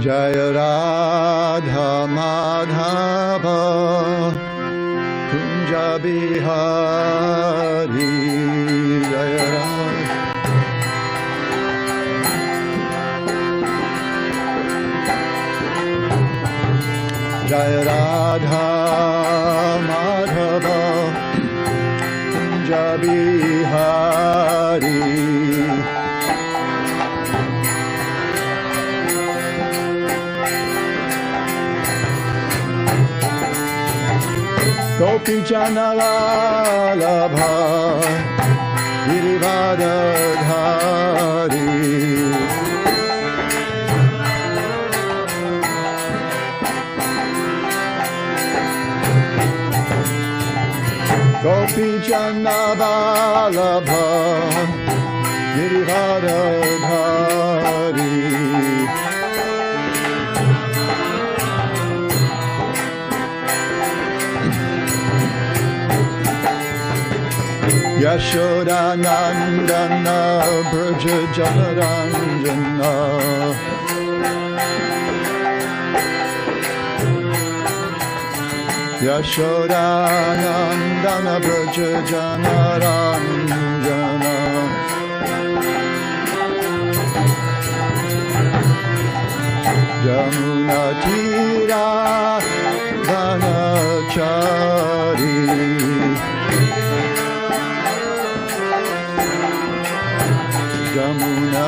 Jaya Radha Madhava Kunja Bihari Jaya Radha Jaya Radha Madhava Kunja Bihari Gopi Janalabha Girivadadhari Gopi Janalabha Girivadadhari Yashoda Nandana Braja Janaranjana Yashoda Nandana Braja Janaranjana Yamuna Tira Vanachari Yamuna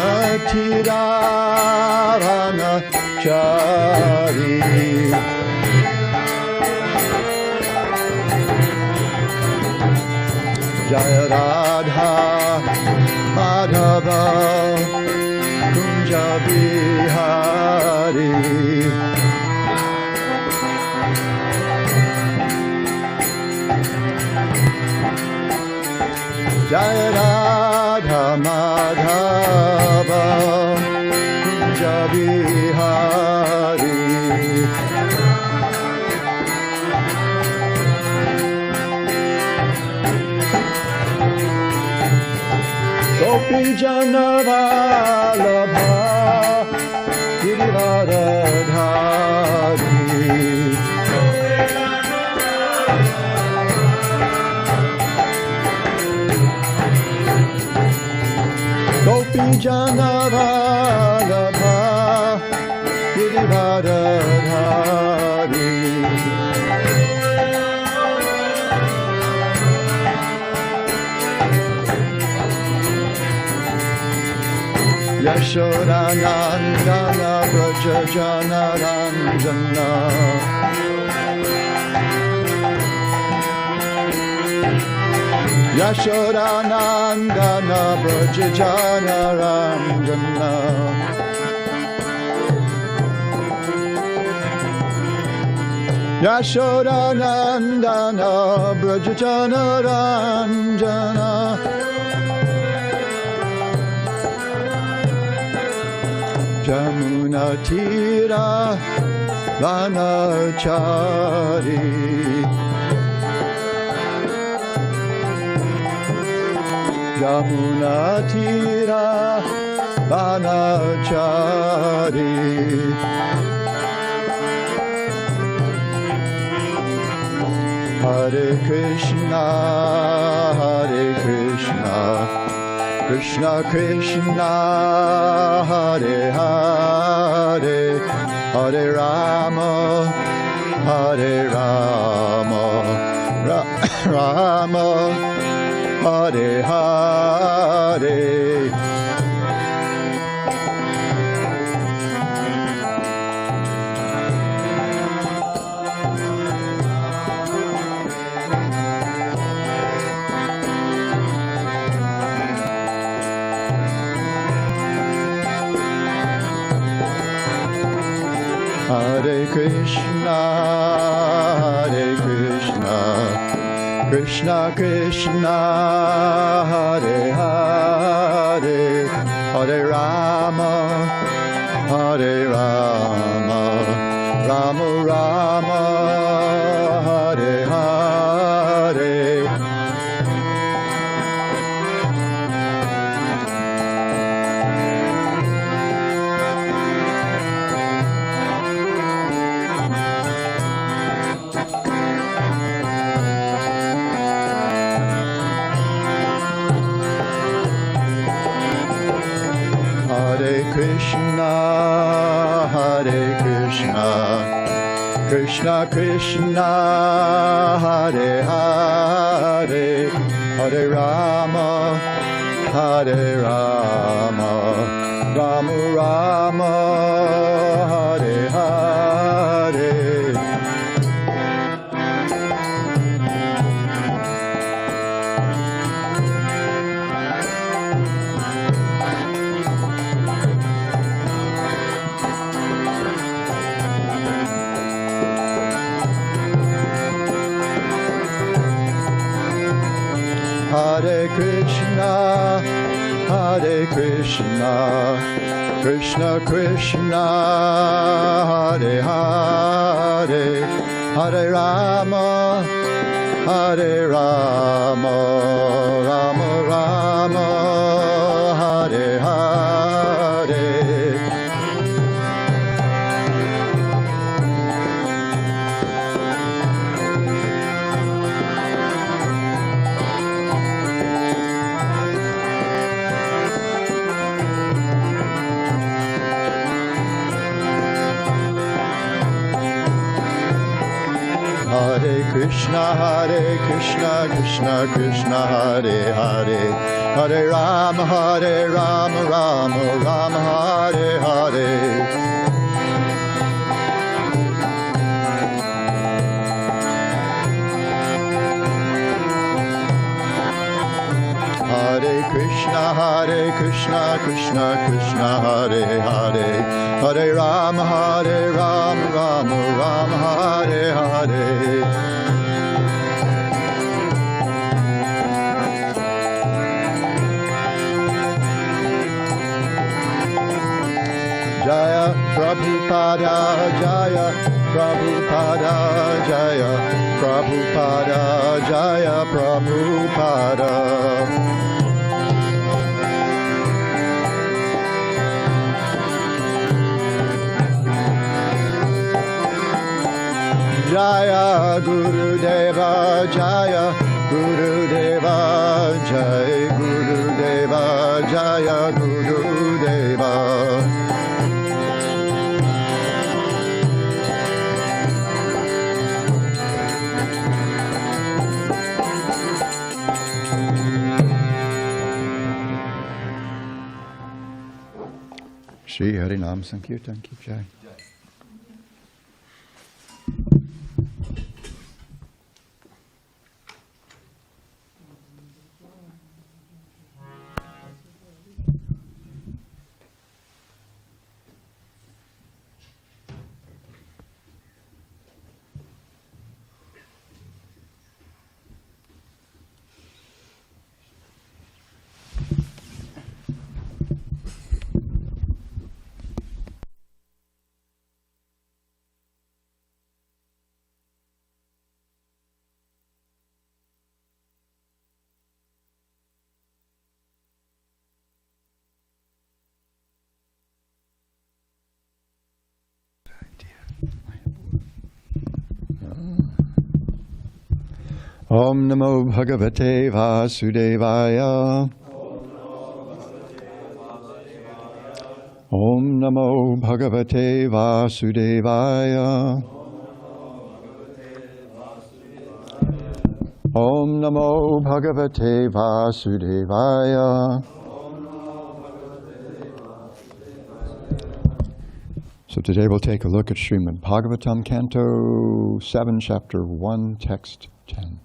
Tirarana Chari Jaya Radha Madhava Kunja Bihari Jaya Radha Madhava Kunja Bihari Gopi Janavalabha Girivadadhari Gopi Janavalabha Girivadadhari Yashoda Nandana Braja Janaranjana Yashoda Nandana Braja Janaranjana Yashoda Nandana Braja Janaranjana Jamuna Tira Vanachari Jamuna Tira Vanachari Hare Krishna Hare Krishna Krishna Krishna Hare Hare Hare Rama Hare Rama Rama Hare Hare Hare Krishna, Hare Krishna, Krishna Krishna, Hare Hare, Hare Rama, Hare Rama, Rama Rama, Hare Hare. Krishna, Hare Krishna, Krishna Krishna, Hare Hare, Hare Rama, Hare Rama, Rama Rama, Hare Hare. Hare Krishna, Hare Krishna, Krishna Krishna, Hare Hare, Hare Rama, Hare Rama, Rama Rama, Hare Hare. Hare Krishna, Krishna Krishna, Hare Hare, Hare Rama, Rama Rama, Hare Hare. Hare Krishna, Krishna Krishna, Hare Hare, Hare Rama, Rama Rama, Hare Hare. Jaya Prabhupada, Jaya Prabhupada, Jaya Prabhupada, Jaya Prabhupada. Jaya Gurudeva, Jaya Gurudeva, Jai Gurudeva, Jaya Gurudeva. Shri Harinam Sankirtan Ki Jai. Om Namo Bhagavate Vasudevaya. Om Namo Bhagavate Vasudevaya. Om Namo Bhagavate Vasudevaya. So today we'll take a look at Srimad Bhagavatam, Canto 7, Chapter 1, Text 10.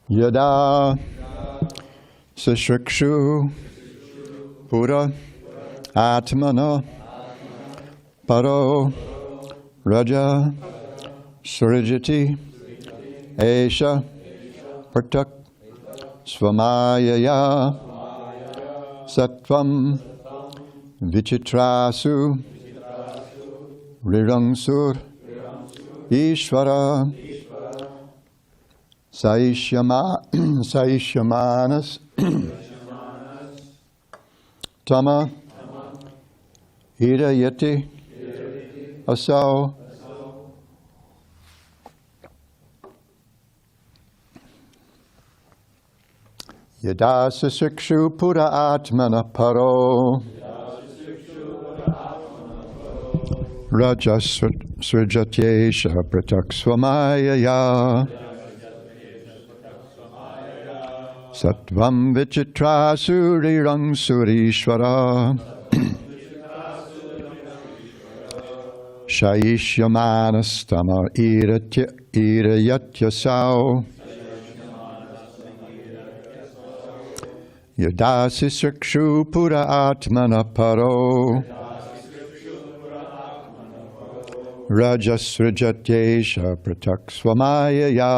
Yada sashrikshu pura atmana paro raja surijati esha pratak swamayaya sattvam vichitrasu rirangsur ishvara Saishyamanas Tama Hidayati Asau Yadasa sikshu pura atmana paro rajas srijatyesha pratak swamayaya sattvam vichitra surirang surishvara shayishyamanastama irayatyasau yadasi sikshu pura atmana paro rajas srijatyesha pratak swamayaya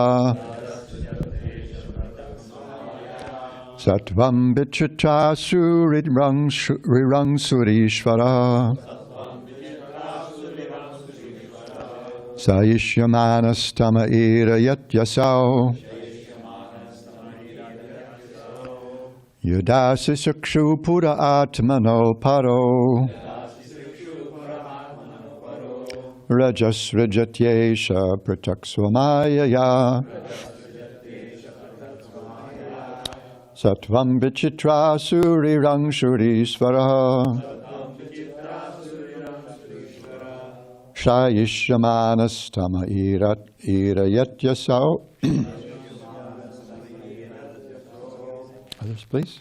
sattvam vichitra surirang surishvara sayishyamanastama irayatyasau yadasi sikshu pura atmano paro rajas rijatyesha pratak swamayaya sattvam vichitra surirang surishvara shayishyamanastama irayatyasau. Others, please.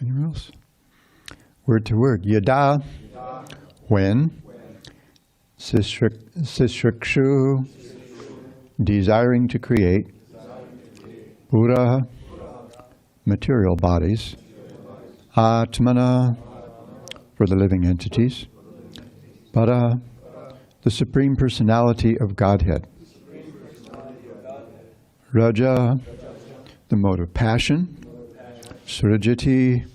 Anyone else? Word to word. Yada, when. Sisrikshu, desiring to create. Pura, material bodies. Atmana, for the living entities. Para, the Supreme Personality of Godhead. Raja, the mode of passion. Srijati,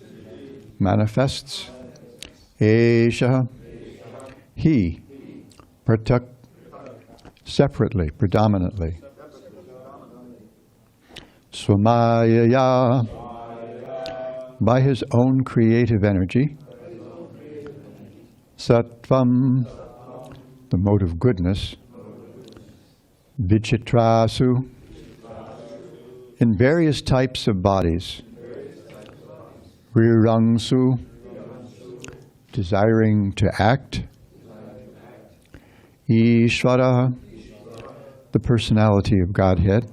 manifests. Esha, he. Pratak, separately, predominantly. Swamayaya, by his own creative energy. Sattvam, the mode of goodness. Vichitrasu, in various types of bodies. Rirangsu, desiring to act. Ishvara, the personality of Godhead.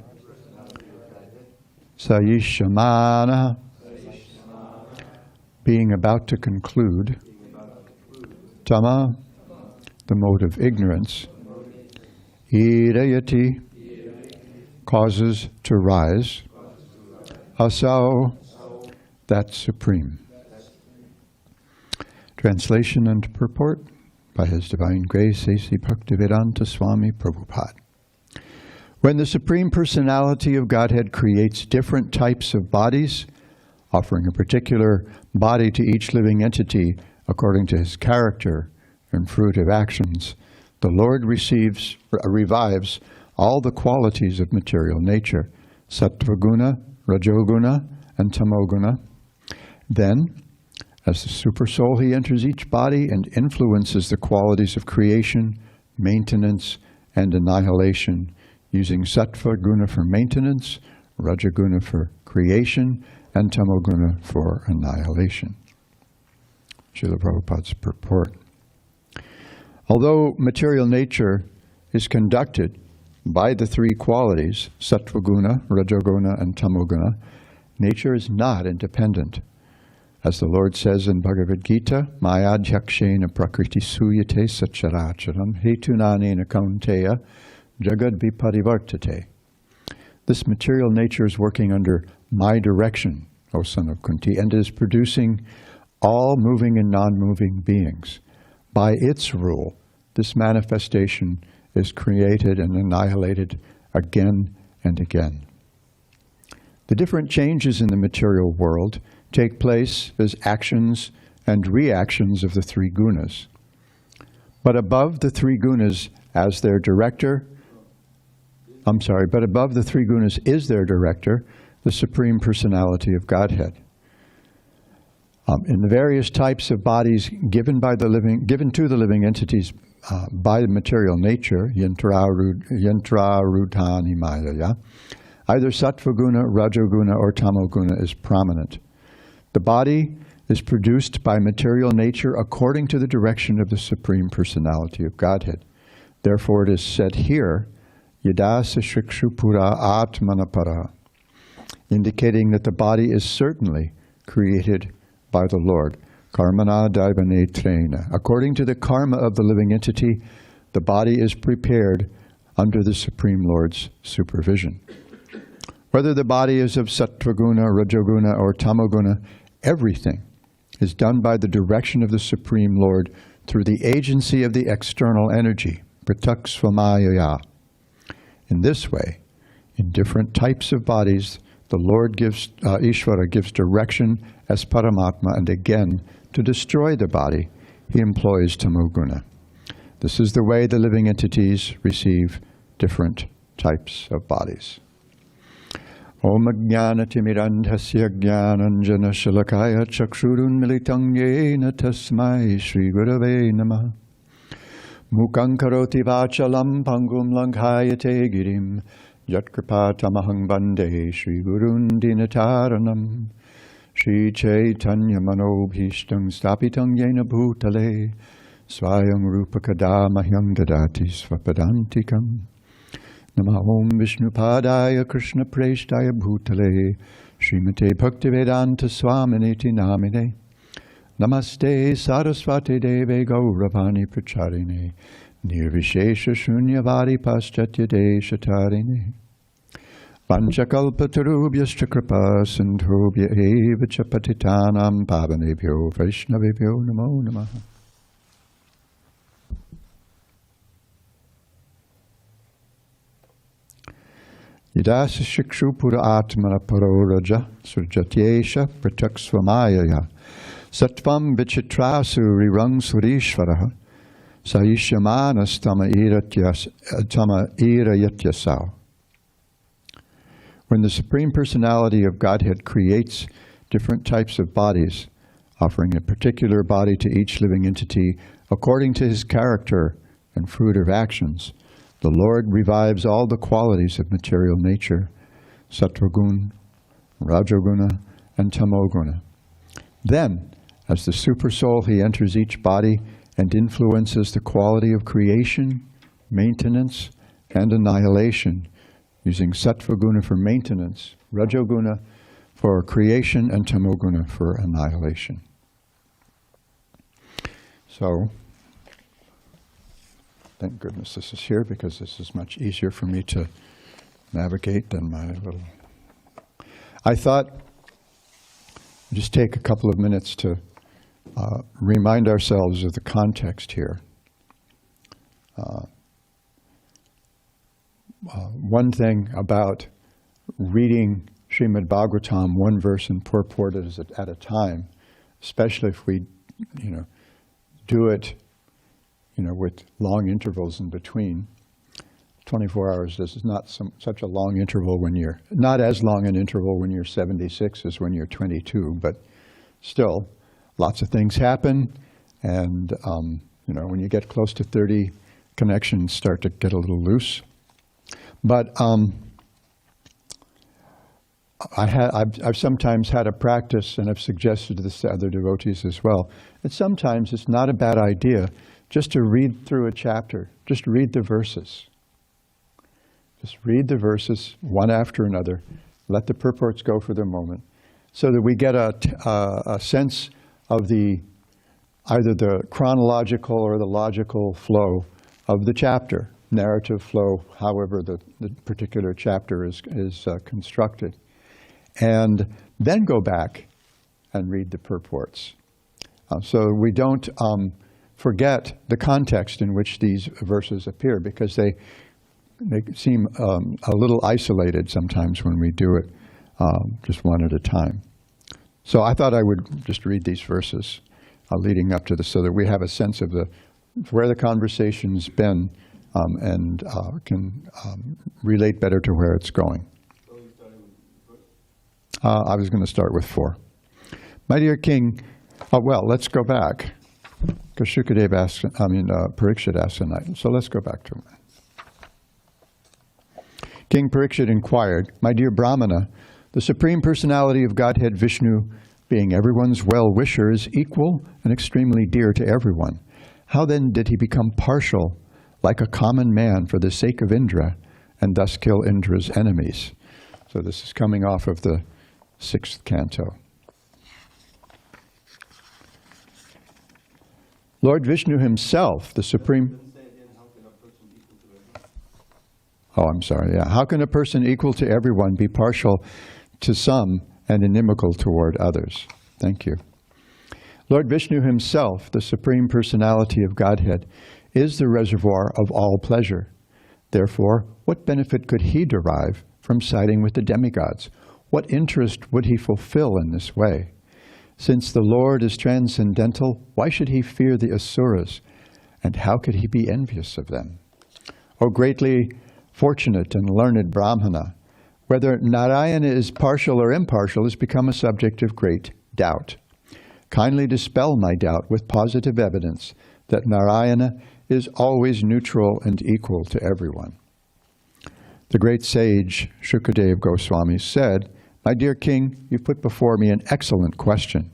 Sayishamana, being about to conclude. Tama, the mode of ignorance. Irayati, causes to rise. Asau, that's supreme. Translation and purport by His Divine Grace A.C. Bhaktivedanta Swami Prabhupada. When the Supreme Personality of Godhead creates different types of bodies, offering a particular body to each living entity according to his character and fruitive actions, the Lord revives all the qualities of material nature, sattva-guṇa, rajo-guṇa, and tamo-guṇa. Then, as the Supersoul, he enters each body and influences the qualities of creation, maintenance, and annihilation, using sattva-guṇa for maintenance, rajo-guṇa for creation, and tamo-guṇa for annihilation. Srila Prabhupada's purport. Although material nature is conducted by the three qualities, sattva-guṇa, rajo-guṇa, and tamo-guṇa, nature is not independent. As the Lord says in Bhagavad Gita, Mayadhyakshena prakriti suyate sacharacharam hetunanena kaunteya jagad viparivartate. This material nature is working under my direction, O son of Kunti, and is producing all moving and non-moving beings. By its rule, this manifestation is created and annihilated again and again. The different changes in the material world take place as actions and reactions of the three gunas. But above the three gunas as their director, above the three gunas is their director, the Supreme Personality of Godhead. In the various types of bodies given to the living entities by the material nature, yantra rudhani mayaya, either sattva-guṇa, rajo-guṇa, or tamo-guṇa is prominent. The body is produced by material nature according to the direction of the Supreme Personality of Godhead. Therefore it is said here, yadasa shikshu pura atmanapara, indicating that the body is certainly created by the Lord. Karmana daivanetrena. According to the karma of the living entity, the body is prepared under the Supreme Lord's supervision. Whether the body is of sattva-guṇa, rajo-guṇa, or tamo-guṇa, everything is done by the direction of the Supreme Lord through the agency of the external energy, pratak-svamayaya. In this way, in different types of bodies, the Lord Ishvara gives direction as Paramatma, and again, to destroy the body, he employs tamo-guṇa. This is the way the living entities receive different types of bodies. Om Ajnana-timirandhasya Jnananjana Shalakaya Chakshurun Militang Yena Tasmai Shri Gurave Namah Mukhaṁ Karoti Vachalam Pangum Langhayate Girim Yatkripātamahang Bande Shri Gurun Dinataranam Shri Chaitanya Manobhishtam Stapitang Yena Bhutale Swayam Rupakada Mahyam Dadati Svapadantikam Nama Om Vishnupadaya Krishna Preshtaya Bhutale Srimate Bhaktivedanta Swaminiti Namine Namaste Saraswati Deve Gauravani Pracharine Nirvishesha Shunyavadi Paschatya Deshatarine Vanchakalpatarubhyascha Kripa Sindhobhya Eva Cha Patitanam Pavanebhyo Vaishnavebhyo Namo Namaha. Yadasa shikshu pura atmana paroraja surjatyesha prataksvamayaya sattvam vichitrasu rirang surishvaraha saishyamanas tama irayatyasau. When the Supreme Personality of Godhead creates different types of bodies, offering a particular body to each living entity according to his character and fruitive actions, the Lord revives all the qualities of material nature, sattva-guṇa, rajo-guṇa, and tamo-guṇa. Then, as the Supersoul, he enters each body and influences the quality of creation, maintenance, and annihilation, using sattva-guṇa for maintenance, rajo-guṇa for creation, and tamo-guṇa for annihilation. So, thank goodness this is here, because this is much easier for me to navigate than my little... I thought I'd just take a couple of minutes to remind ourselves of the context here. one thing about reading Srimad Bhagavatam one verse and purport at a time, especially if we, do it, with long intervals in between. 24 hours is not such a long interval when you're, not as long an interval when you're 76 as when you're 22, but still, lots of things happen, and when you get close to 30, connections start to get a little loose. But I've sometimes had a practice, and I've suggested this to other devotees as well, that sometimes it's not a bad idea just to read through a chapter, just read the verses. Just read the verses one after another, let the purports go for the moment, so that we get a sense of either the chronological or the logical flow of the chapter, narrative flow, however the particular chapter is constructed. And then go back and read the purports. So we don't forget the context in which these verses appear, because they seem a little isolated sometimes when we do it just one at a time. So I thought I would just read these verses leading up to this, so that we have a sense of where the conversation's been and can relate better to where it's going. So you started with first? I was going to start with 4. My dear King, well, let's go back, because Parikshit asked tonight, so let's go back to him. King Parikshit inquired, "My dear Brahmana, the Supreme Personality of Godhead Vishnu, being everyone's well-wisher, is equal and extremely dear to everyone. How then did he become partial, like a common man, for the sake of Indra, and thus kill Indra's enemies?" So this is coming off of the 6th canto. Lord Vishnu himself, the Supreme... Oh, I'm sorry, yeah. How can a person equal to everyone be partial to some and inimical toward others? Thank you. Lord Vishnu himself, the Supreme Personality of Godhead, is the reservoir of all pleasure. Therefore, what benefit could he derive from siding with the demigods? What interest would he fulfill in this way? Since the Lord is transcendental, why should he fear the asuras? And how could he be envious of them? O greatly fortunate and learned Brahmana, whether Narayana is partial or impartial has become a subject of great doubt. Kindly dispel my doubt with positive evidence that Narayana is always neutral and equal to everyone. The great sage Shukadeva Goswami said, "My dear king, you put before me an excellent question.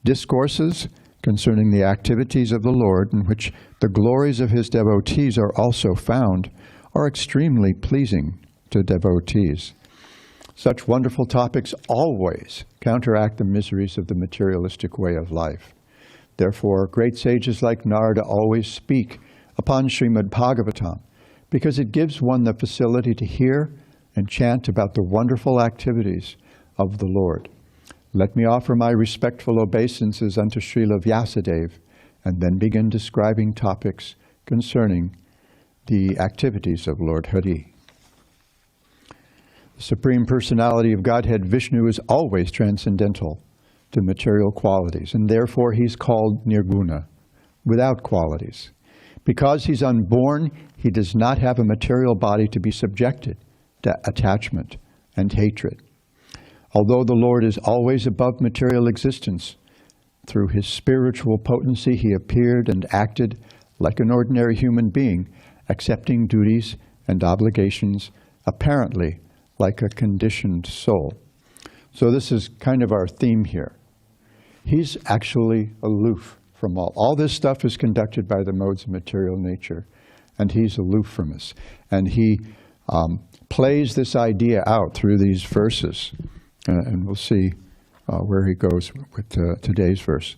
Discourses concerning the activities of the Lord, in which the glories of his devotees are also found, are extremely pleasing to devotees. Such wonderful topics always counteract the miseries of the materialistic way of life. Therefore, great sages like Narada always speak upon Srimad Bhagavatam, because it gives one the facility to hear and chant about the wonderful activities of the Lord. Let me offer my respectful obeisances unto Srila Vyasadeva, and then begin describing topics concerning the activities of Lord Hari." The Supreme Personality of Godhead Vishnu is always transcendental to material qualities, and therefore he's called nirguna, without qualities. Because he's unborn, he does not have a material body to be subjected to attachment and hatred. Although the Lord is always above material existence, through his spiritual potency he appeared and acted like an ordinary human being, accepting duties and obligations apparently like a conditioned soul. So this is kind of our theme here. He's actually aloof from all. All this stuff is conducted by the modes of material nature, and he's aloof from us. And he plays this idea out through these verses, and we'll see where he goes with today's verse.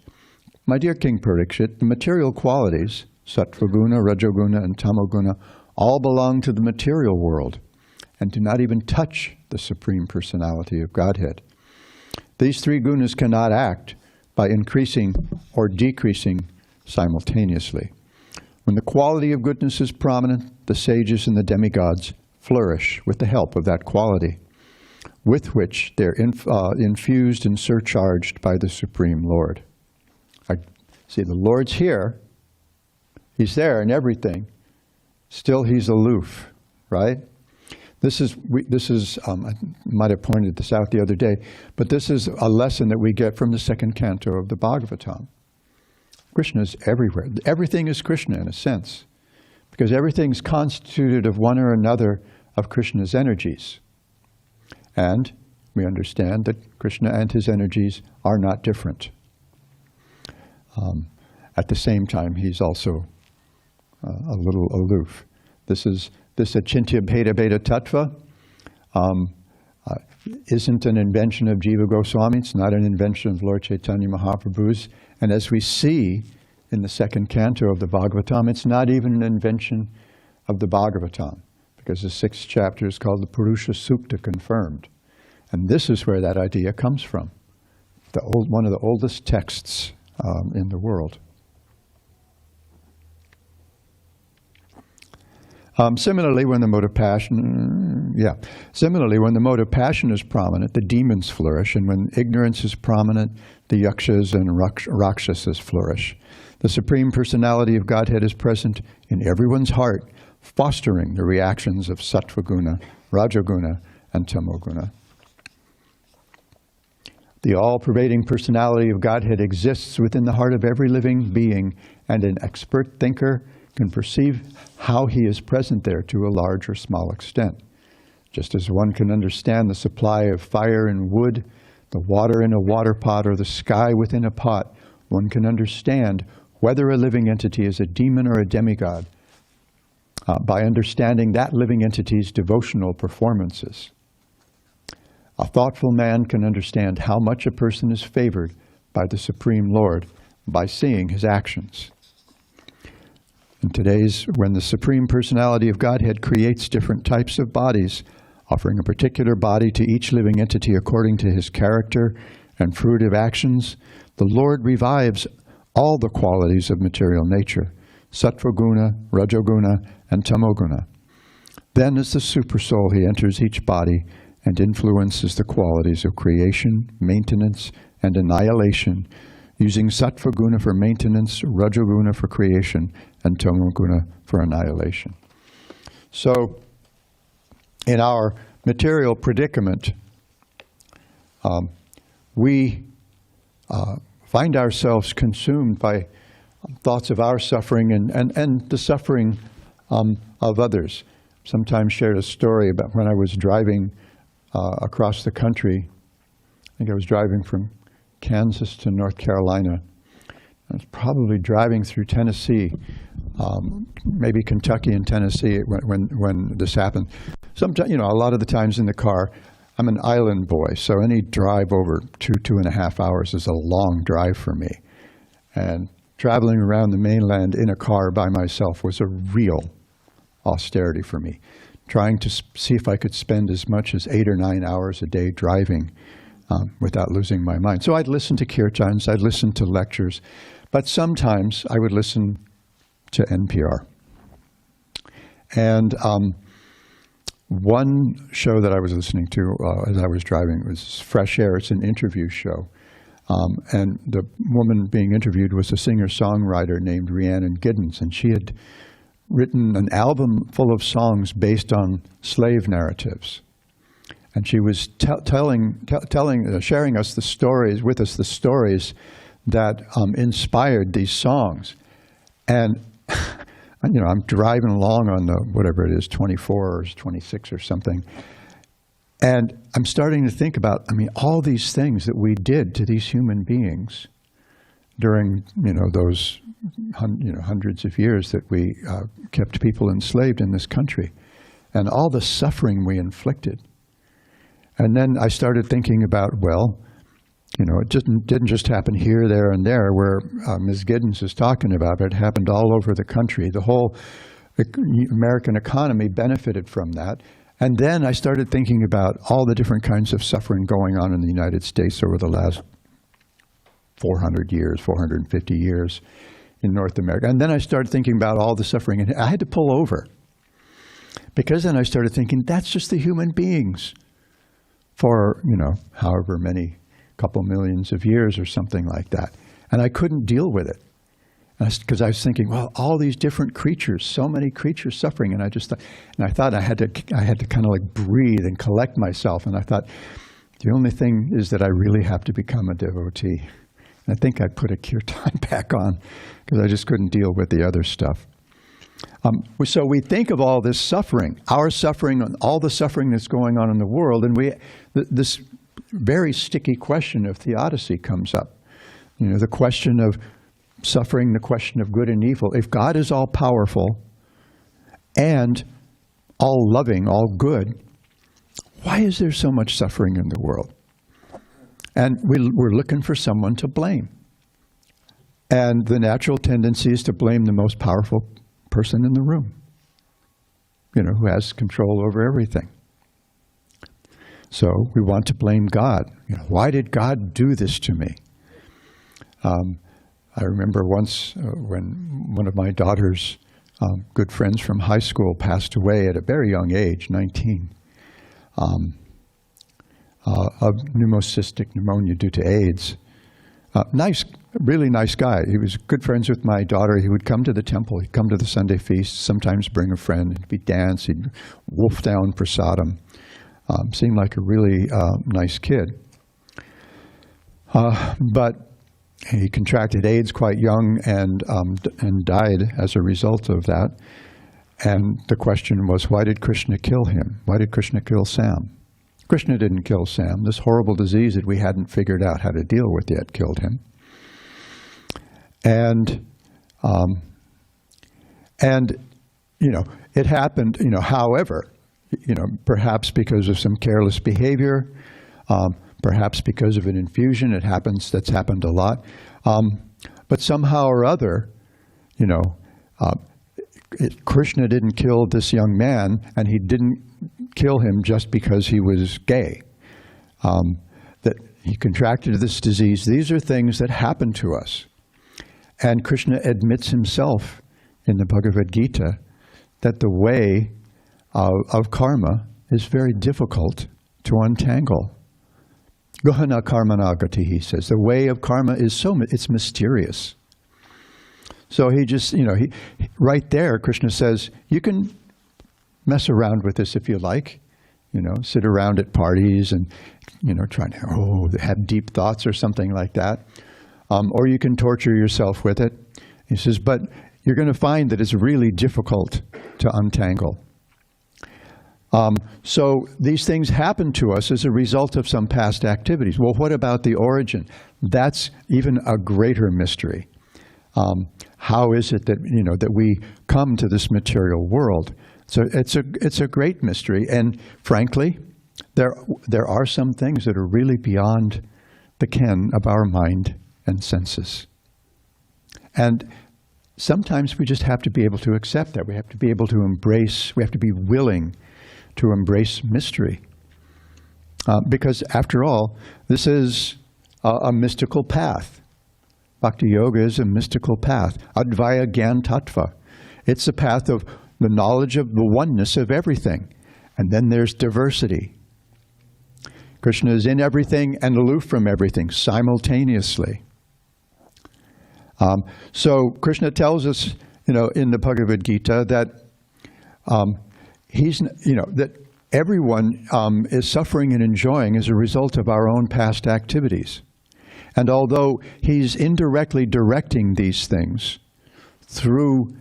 My dear King Parikshit, the material qualities, sattva-guṇa, rajo-guṇa, and tamo-guṇa, all belong to the material world and do not even touch the Supreme Personality of Godhead. These 3 gunas cannot act by increasing or decreasing simultaneously. When the quality of goodness is prominent, the sages and the demigods flourish with the help of that quality, with which they're infused and surcharged by the Supreme Lord. See, the Lord's here. He's there in everything. Still, He's aloof, right? This is I might have pointed this out the other day, but this is a lesson that we get from the second canto of the Bhagavatam. Krishna is everywhere. Everything is Krishna in a sense, because everything's constituted of one or another of Krishna's energies. And we understand that Krishna and his energies are not different. At the same time, he's also a little aloof. This achintya bheda bheda tattva isn't an invention of Jiva Goswami. It's not an invention of Lord Chaitanya Mahaprabhu's. And as we see in the second canto of the Bhagavatam, it's not even an invention of the Bhagavatam, because the 6th chapter is called the Purusha Sukta confirmed. And this is where that idea comes from, one of the oldest texts in the world. Similarly, when the mode of passion is prominent, the demons flourish, and when ignorance is prominent, the yakshas and rakshasas flourish. The Supreme Personality of Godhead is present in everyone's heart, fostering the reactions of sattva-guṇa, rajo-guṇa, and tamo-guṇa. The all-pervading personality of Godhead exists within the heart of every living being, and an expert thinker can perceive how he is present there to a large or small extent. Just as one can understand the supply of fire and wood, the water in a water pot, or the sky within a pot, one can understand whether a living entity is a demon or a demigod by understanding that living entity's devotional performances. A thoughtful man can understand how much a person is favored by the Supreme Lord by seeing his actions. In today's, when the Supreme Personality of Godhead creates different types of bodies, offering a particular body to each living entity according to his character and fruitive actions, the Lord revives all the qualities of material nature, sattva-guṇa, rajo-guṇa, and tamo-guṇa. Then as the Supersoul, he enters each body and influences the qualities of creation, maintenance, and annihilation, using sattva-guṇa for maintenance, rajo-guṇa for creation, and tamo-guṇa for annihilation. So, in our material predicament, we find ourselves consumed by thoughts of our suffering and the suffering of others. Sometimes shared a story about when I was driving across the country. I think I was driving from Kansas to North Carolina. I was probably driving through Tennessee, maybe Kentucky and Tennessee when this happened. Sometimes, a lot of the times in the car, I'm an island boy, so any drive over 2.5 hours is a long drive for me. And traveling around the mainland in a car by myself was a real austerity for me. Trying to see if I could spend as much as 8 or 9 hours a day driving without losing my mind. So I'd listen to kirtans, I'd listen to lectures, but sometimes I would listen to NPR. And one show that I was listening to as I was driving was Fresh Air. It's an interview show. And the woman being interviewed was a singer-songwriter named Rhiannon Giddens, and she had written an album full of songs based on slave narratives. And she was sharing us the stories, with us the stories that inspired these songs. And I'm driving along on the, whatever it is, 24 or 26 or something. And I'm starting to think about, all these things that we did to these human beings during, those hundreds of years that we kept people enslaved in this country, and all the suffering we inflicted. And then I started thinking about, it didn't just happen here, there, and there, where Ms. Giddens is talking about, but it happened all over the country. The whole American economy benefited from that. And then I started thinking about all the different kinds of suffering going on in the United States over the last 400 years, 450 years in North America. And then I started thinking about all the suffering, and I had to pull over Because then I started thinking, that's just the human beings for, however many, couple millions of years or something like that. And I couldn't deal with it. Because I was thinking, well, all these different creatures, so many creatures suffering, and I thought I had to kind of like breathe and collect myself, and I thought, the only thing is that I really have to become a devotee. And I think I put a kirtan back on because I just couldn't deal with the other stuff. So we think of all this suffering, our suffering, and all the suffering that's going on in the world, and this very sticky question of theodicy comes up. The question of suffering, the question of good and evil. If God is all powerful and all loving, all good, why is there so much suffering in the world? And we're looking for someone to blame. And the natural tendency is to blame the most powerful person in the room, who has control over everything. So we want to blame God. Why did God do this to me? I remember once when one of my daughter's good friends from high school passed away at a very young age, 19, of pneumocystic pneumonia due to AIDS. Really nice guy. He was good friends with my daughter. He would come to the temple. He'd come to the Sunday feast, sometimes bring a friend. It'd be dance. He'd wolf down prasadam. Seemed like a really nice kid. But he contracted AIDS quite young and died as a result of that. And the question was, why did Krishna kill him? Why did Krishna kill Sam? Krishna didn't kill Sam. This horrible disease that we hadn't figured out how to deal with yet killed him. And it happened, however, perhaps because of some careless behavior, perhaps because of an infusion. That's happened a lot. But somehow or other, Krishna didn't kill this young man, and he didn't kill him just because he was gay. That he contracted this disease. These are things that happen to us. And Krishna admits himself in the Bhagavad Gita that the way of karma is very difficult to untangle. Gahana karmanagati, he says. The way of karma is it's mysterious. So he just, right there, Krishna says, you can mess around with this if you like, sit around at parties and, trying to, have deep thoughts or something like that. Or you can torture yourself with it. He says, but you're going to find that it's really difficult to untangle. So these things happen to us as a result of some past activities. Well, what about the origin? That's even a greater mystery. How is it that that we come to this material world? So it's a great mystery, and frankly, there are some things that are really beyond the ken of our mind and senses. And sometimes we just have to be able to accept that. We have to be able to embrace. We have to be willing to embrace mystery, because after all, this is a mystical path. Bhakti Yoga is a mystical path. Advaya Gyan Tattva. It's a path of the knowledge of the oneness of everything. And then there's diversity. Krishna is in everything and aloof from everything simultaneously. So Krishna tells us, in the Bhagavad Gita that that everyone is suffering and enjoying as a result of our own past activities. And although he's indirectly directing these things through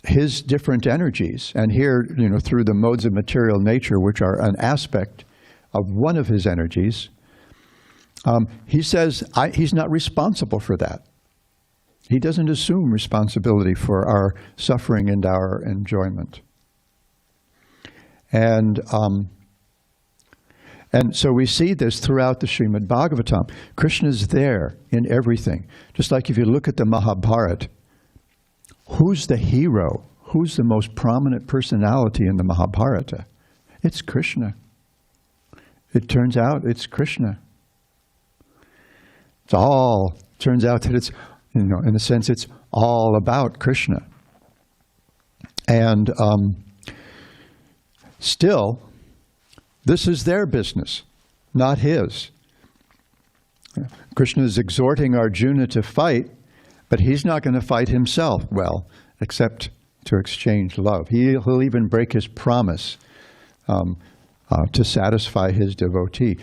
his different energies, and here, through the modes of material nature, which are an aspect of one of his energies, he says he's not responsible for that. He doesn't assume responsibility for our suffering and our enjoyment. And so we see this throughout the Srimad Bhagavatam. Krishna's there in everything. Just like if you look at the Mahabharata, who's the hero? Who's the most prominent personality in the Mahabharata? It's Krishna. It turns out it's Krishna. Turns out that it's, in a sense, it's all about Krishna. And Still, this is their business, not his. Krishna is exhorting Arjuna to fight, but he's not going to fight himself well, except to exchange love. He'll even break his promise to satisfy his devotee.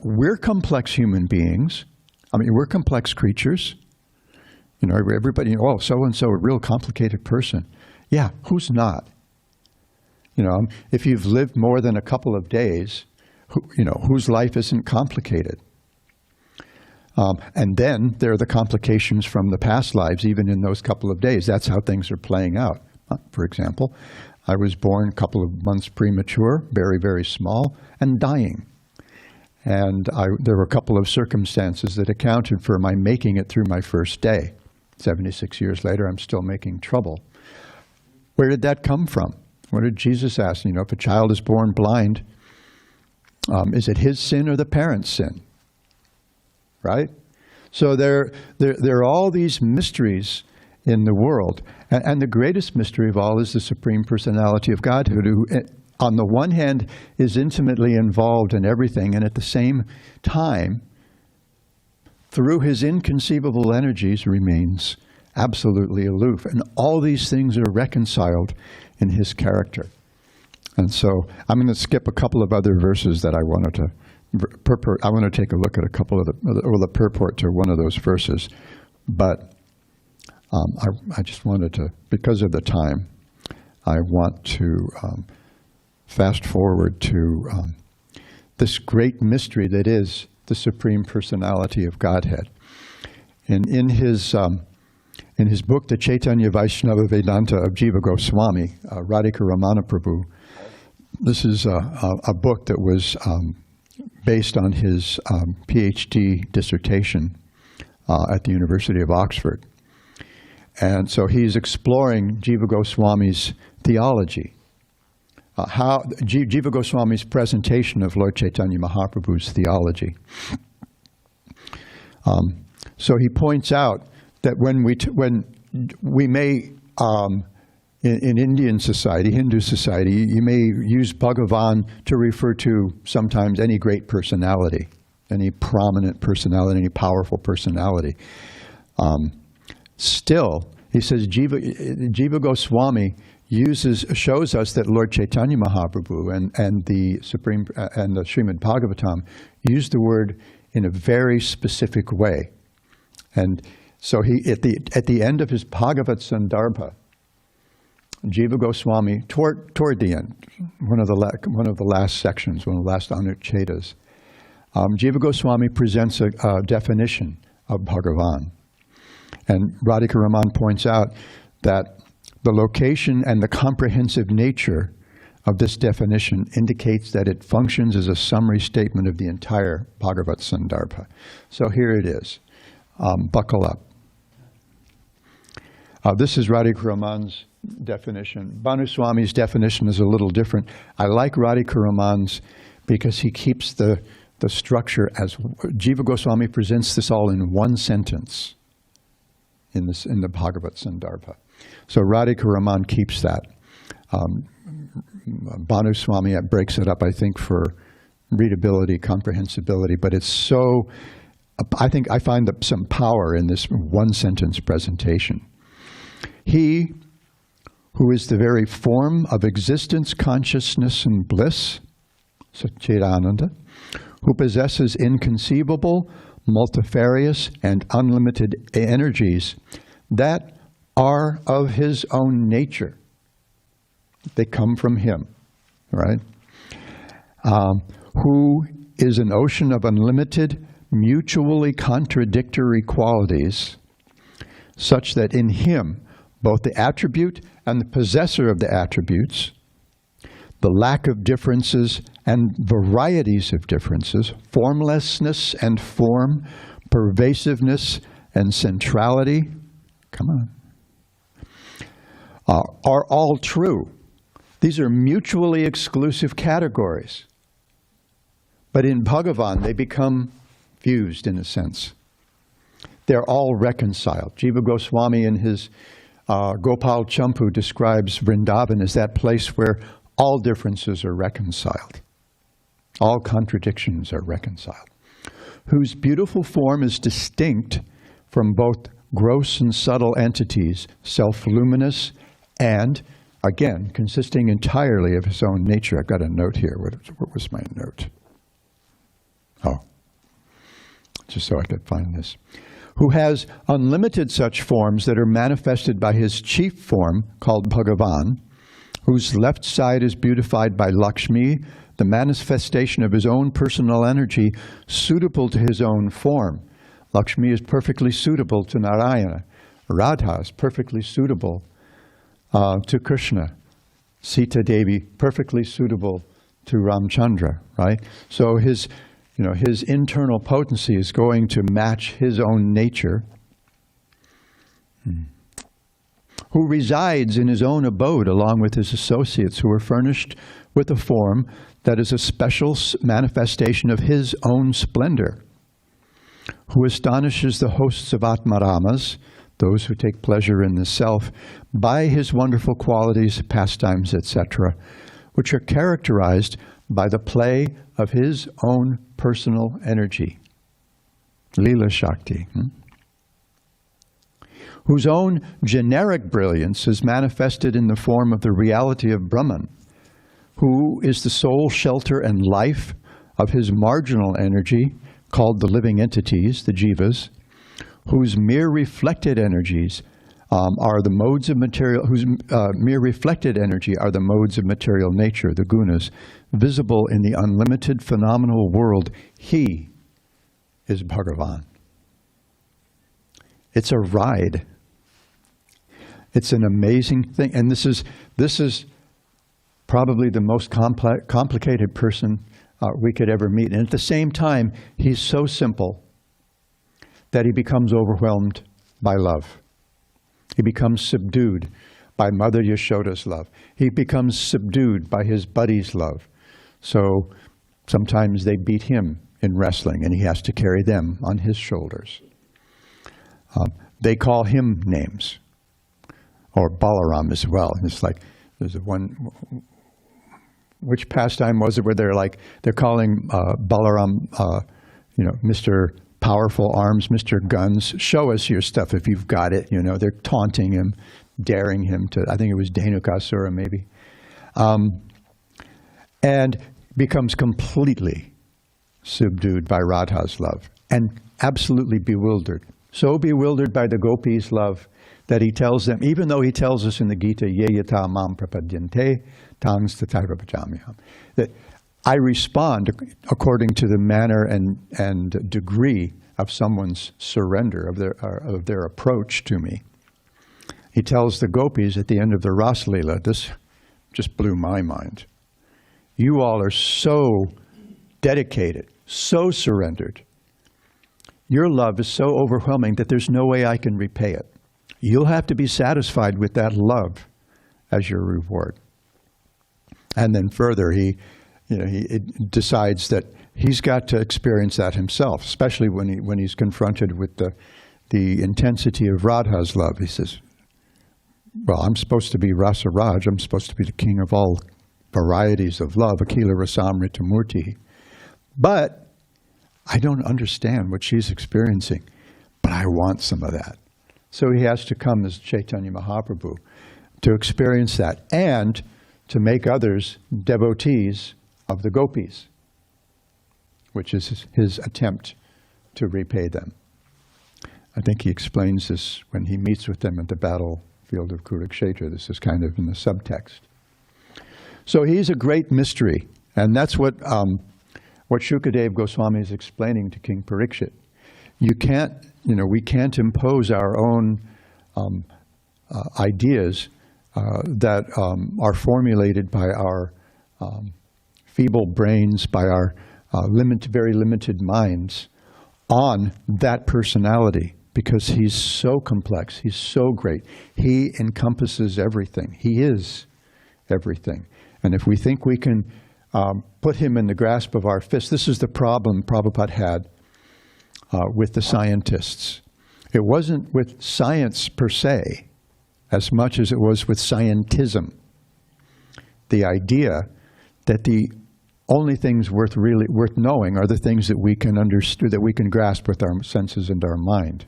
We're complex human beings. I mean, we're complex creatures. You know, everybody, oh, so-and-so, a real complicated person. Yeah, who's not? You know, if you've lived more than a couple of days, whose life isn't complicated? And then there are the complications from the past lives, even in those couple of days. That's how things are playing out. For example, I was born a couple of months premature, very, very small, and dying. And there were a couple of circumstances that accounted for my making it through my first day. 76 years later, I'm still making trouble. Where did that come from? What did Jesus ask? You know, if a child is born blind, is it his sin or the parent's sin? Right? So there are all these mysteries in the world. And the greatest mystery of all is the Supreme Personality of Godhead, who, on the one hand, is intimately involved in everything, and at the same time, through his inconceivable energies, remains absolutely aloof. And all these things are reconciled in his character. And so I'm going to skip a couple of other verses that I wanted to I want to take a look at a couple of the purport to one of those verses. But I just wanted to, because of the time, I want to fast forward to this great mystery that is the Supreme Personality of Godhead. And in his book, The Chaitanya Vaishnava Vedanta of Jiva Goswami, Radhika Ramana Prabhu, this is a book that was based on his PhD dissertation at the University of Oxford. And so he's exploring Jiva Goswami's theology, Jiva Goswami's presentation of Lord Chaitanya Mahaprabhu's theology. So he points out that when we may, in Indian society, Hindu society, you may use Bhagavan to refer to sometimes any great personality, any prominent personality, any powerful personality. Still, he says, Jiva Goswami shows us that Lord Chaitanya Mahaprabhu and the Srimad Bhagavatam use the word in a very specific way. And so he, at the end of his Bhagavat Sandarbha, Jiva Goswami, toward the end, one of the last sections, one of the last Anuchetas, Jiva Goswami presents a definition of Bhagavan. And Radhika Raman points out that the location and the comprehensive nature of this definition indicates that it functions as a summary statement of the entire Bhagavat Sandarbha. So here it is. Buckle up. This is Radhika Raman's definition. Bhanu Swami's definition is a little different. I like Radhika Raman's because he keeps the structure as Jiva Goswami presents this all in one sentence in the Bhagavat Sandarbha. So Radhika Raman keeps that. Bhanu Swami breaks it up, I think, for readability, comprehensibility, but it's so, I find some power in this one sentence presentation. He who is the very form of existence, consciousness, and bliss, Satchidananda, who possesses inconceivable, multifarious, and unlimited energies that are of his own nature. They come from him, right? Who is an ocean of unlimited, mutually contradictory qualities, such that in him, both the attribute and the possessor of the attributes, the lack of differences and varieties of differences, formlessness and form, pervasiveness and centrality, come on, are all true. These are mutually exclusive categories. But in Bhagavan, they become fused in a sense. They're all reconciled. Jiva Goswami in his Gopal Champu describes Vrindavan as that place where all differences are reconciled. All contradictions are reconciled. Whose beautiful form is distinct from both gross and subtle entities, self-luminous and, again, consisting entirely of his own nature. I've got a note here. What was my note? Oh, just so I could find this. Who has unlimited such forms that are manifested by his chief form, called Bhagavan, whose left side is beautified by Lakshmi, the manifestation of his own personal energy suitable to his own form. Lakshmi is perfectly suitable to Narayana. Radha is perfectly suitable to Krishna. Sita Devi, perfectly suitable to Ramchandra, right? So his internal potency is going to match his own nature. Who resides in his own abode along with his associates who are furnished with a form that is a special manifestation of his own splendor. Who astonishes the hosts of Atmaramas, those who take pleasure in the self, by his wonderful qualities, pastimes, etc., which are characterized by the play of his own personal energy. Lila Shakti. Whose own generic brilliance is manifested in the form of the reality of Brahman, who is the sole shelter and life of his marginal energy, called the living entities, the jivas, whose mere reflected energies are the modes of material, whose mere reflected energy are the modes of material nature, the gunas, visible in the unlimited phenomenal world. He is Bhagavan. It's a ride. It's an amazing thing, and this is probably the most complicated person we could ever meet. And at the same time, he's so simple that he becomes overwhelmed by love. He becomes subdued by Mother Yashoda's love. He becomes subdued by his buddy's love. So sometimes they beat him in wrestling, and he has to carry them on his shoulders. They call him names, or Balaram as well. And it's like, there's one, which pastime was it where they're calling Balaram, Mr. Powerful Arms, Mr. Guns, show us your stuff if you've got it. They're taunting him, daring him to, I think it was Dhenukasura maybe, and becomes completely subdued by Radha's love and absolutely bewildered. So bewildered by the gopis' love that he tells them, even though he tells us in the Gita, ye yata mam prapadyante, tangs tataiva bhajamiham, that I respond according to the manner and degree of someone's surrender, of their approach to me. He tells the gopis at the end of the Ras Leela, this just blew my mind. You all are so dedicated, so surrendered. Your love is so overwhelming that there's no way I can repay it. You'll have to be satisfied with that love as your reward. And then further, he decides that he's got to experience that himself, especially when he's confronted with the intensity of Radha's love. He says, well, I'm supposed to be Rasa Raj. I'm supposed to be the king of all varieties of love, Akila Rasamrita Murti. But I don't understand what she's experiencing, but I want some of that. So he has to come as Chaitanya Mahaprabhu to experience that and to make others devotees of the gopis, which is his attempt to repay them. I think he explains this when he meets with them at the battlefield of Kurukshetra. This is kind of in the subtext. So he's a great mystery, and that's what Shukadeva Goswami is explaining to King Parikshit. We can't impose our own ideas that are formulated by our feeble brains, by our very limited minds on that personality, because he's so complex, he's so great. He encompasses everything. He is everything. And if we think we can put him in the grasp of our fist, this is the problem Prabhupada had with the scientists. It wasn't with science per se, as much as it was with scientism. the idea that the only things really worth knowing are the things that we can understand, that we can grasp with our senses and our mind.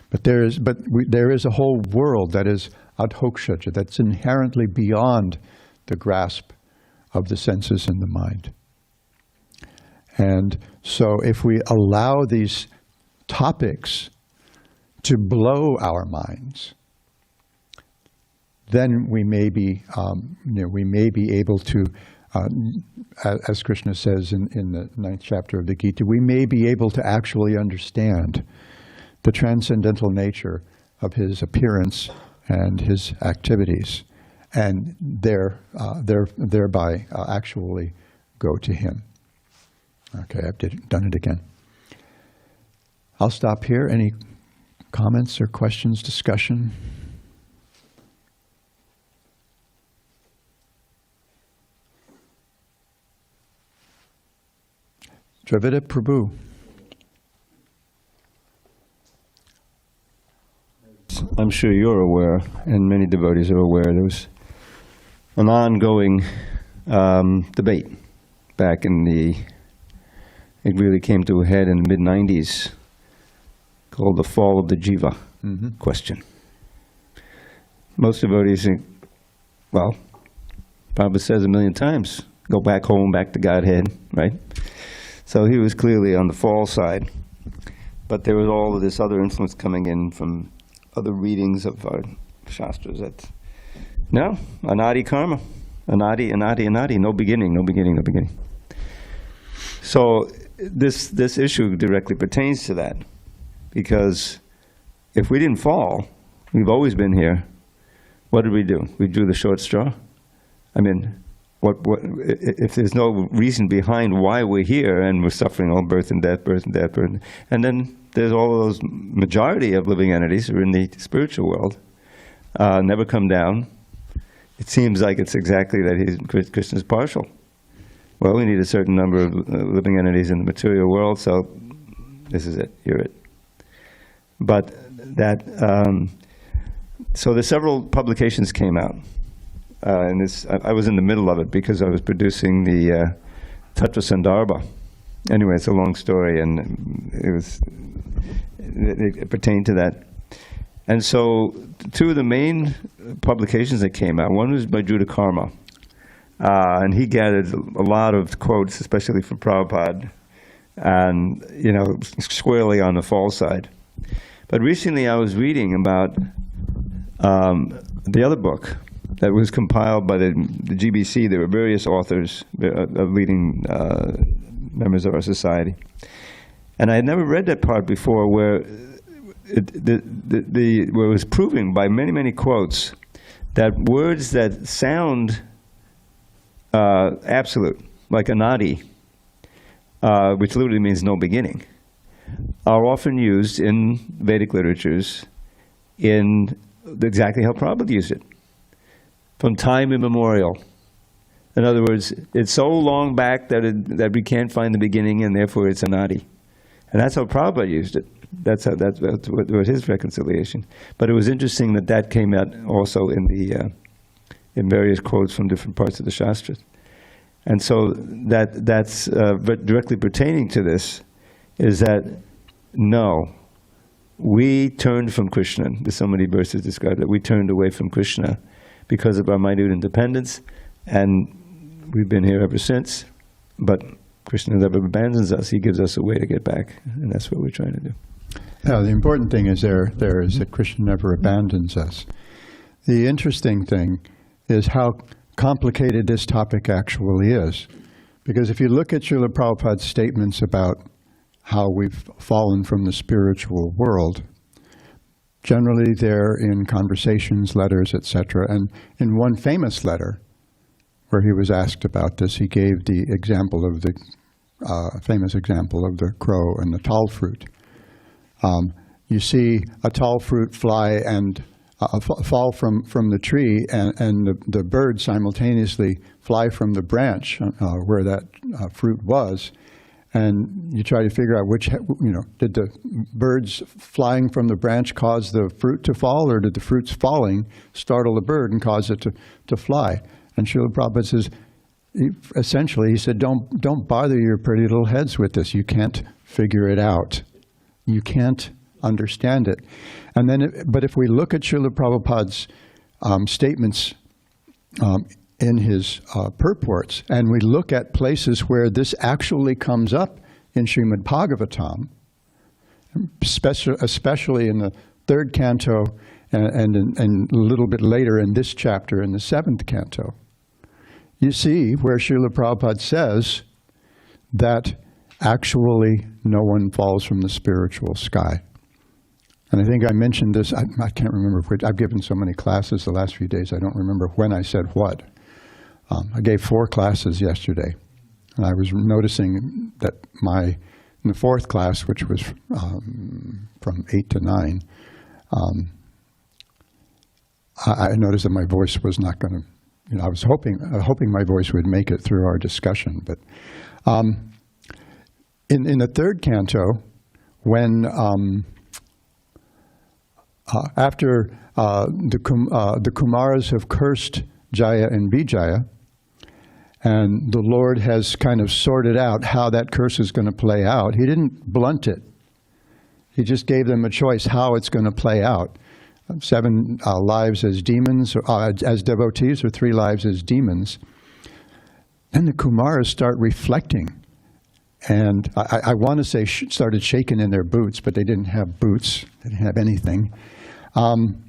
But there is a whole world that is adhokshaja, that's inherently beyond the grasp of the senses and the mind. And so if we allow these topics to blow our minds, then we may be, we may be able to, as Krishna says in the 9th chapter of the Gita, we may be able to actually understand the transcendental nature of his appearance and his activities, and thereby actually go to him. Okay, I've done it again. I'll stop here. Any comments or questions, discussion? Dravida Prabhu. I'm sure you're aware, and many devotees are aware, there was an ongoing debate back in it really came to a head in the mid-90s, called the fall of the jiva question. Most devotees think, well, Prabhupada says a million times, go back home, back to Godhead, right? So he was clearly on the fall side. But there was all of this other influence coming in from other readings of our Shastras that, no, anadi karma, anadi, no beginning, no beginning, no beginning. So this issue directly pertains to that, because if we didn't fall, we've always been here. What did we do? We drew the short straw. I mean, what if there's no reason behind why we're here and we're suffering all birth and death, and then there's all of those majority of living entities who are in the spiritual world, never come down. It seems like it's exactly that Krishna's partial. Well, we need a certain number of living entities in the material world, so this is it, you're it. But so there's several publications came out. And I was in the middle of it because I was producing the Tattva Sandarbha. Anyway, it's a long story, and it pertained to that. And so two of the main publications that came out, one was by Judah Karma, and he gathered a lot of quotes, especially from Prabhupada, and squarely on the fall side. But recently I was reading about the other book that was compiled by the GBC. There were various authors, leading members of our society. And I had never read that part before, where where it was proving by many, many quotes that words that sound absolute, like anadi, which literally means no beginning, are often used in Vedic literatures in exactly how Prabhupada used it, from time immemorial. In other words, it's so long back that we can't find the beginning, and therefore it's anadi. And that's how Prabhupada used it. That's what was his reconciliation. But it was interesting that came out also in various quotes from different parts of the Shastras. And so that's directly pertaining to this, is that no, we turned from Krishna. There's so many verses describe that. We turned away from Krishna because of our minute independence, and we've been here ever since. But Krishna never abandons us. He gives us a way to get back, and that's what we're trying to do. Now, the important thing is there is that Krishna never abandons us. The interesting thing is how complicated this topic actually is. Because if you look at Srila Prabhupada's statements about how we've fallen from the spiritual world, generally they're in conversations, letters, etc. And in one famous letter, where he was asked about this, he gave the example of the famous example of the crow and the tall fruit. You see a tall fruit fly and fall from the tree, and the bird simultaneously fly from the branch where that fruit was, and you try to figure out which, did the birds flying from the branch cause the fruit to fall, or did the fruits falling startle the bird and cause it to fly? And Srila Prabhupada says, essentially, he said, don't bother your pretty little heads with this. You can't figure it out. You can't understand it. And then, but if we look at Srila Prabhupada's statements in his purports, and we look at places where this actually comes up in Srimad Bhagavatam, especially in the 3rd canto and a little bit later in this chapter in the 7th canto, you see where Srila Prabhupada says that actually no one falls from the spiritual sky. And I think I mentioned this, I can't remember which, I've given so many classes the last few days, I don't remember when I said what. I gave 4 classes yesterday, and I was noticing that in the 4th class, which was from 8 to 9, I noticed that my voice was not going to, I was hoping my voice would make it through our discussion. But in the 3rd canto, when after the Kumaras have cursed Jaya and Vijaya, and the Lord has kind of sorted out how that curse is going to play out. He didn't blunt it. He just gave them a choice how it's going to play out. 7 lives as demons, as devotees, or 3 lives as demons. Then the Kumaras start reflecting. And I want to say started shaking in their boots, but they didn't have boots. They didn't have anything. And